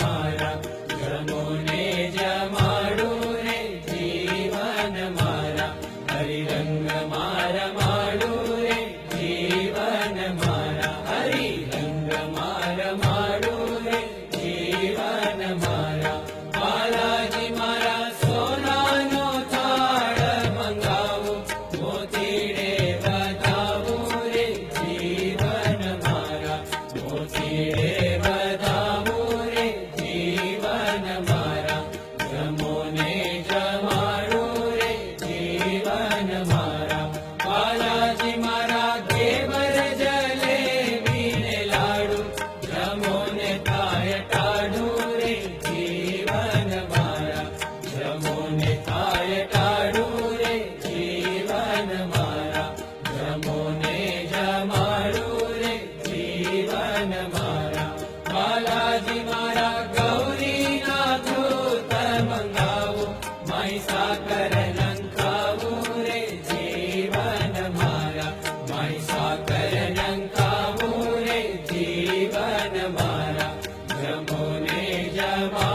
मारा जमोने जमाडू रे जीवन मारा हरिरंग मारा माडू रे जीवन मारा हरिरंग मारा माडू रे जीवन मारा बालाजी मारा सोनानो थाळ मंगावू मोतीडे बधावू रे जीवन मारा मोतीडे बधावू रे जीवन मारा जमोने जमाडू रे जीवन मारा बालाजी मारा देवर जलेबीने लाडू जमोने ताय टाडू रे जीवन मारा जमोने ताय टाडू रे जीवन मारा जमोने जमाडू रे जीवन मारा बालाजी मारा गौरी ना धूत मंगावू माई साकर लंकावू रे जीवन मारा माई साकर लंकावू रे जीवन मारा जमोने जमा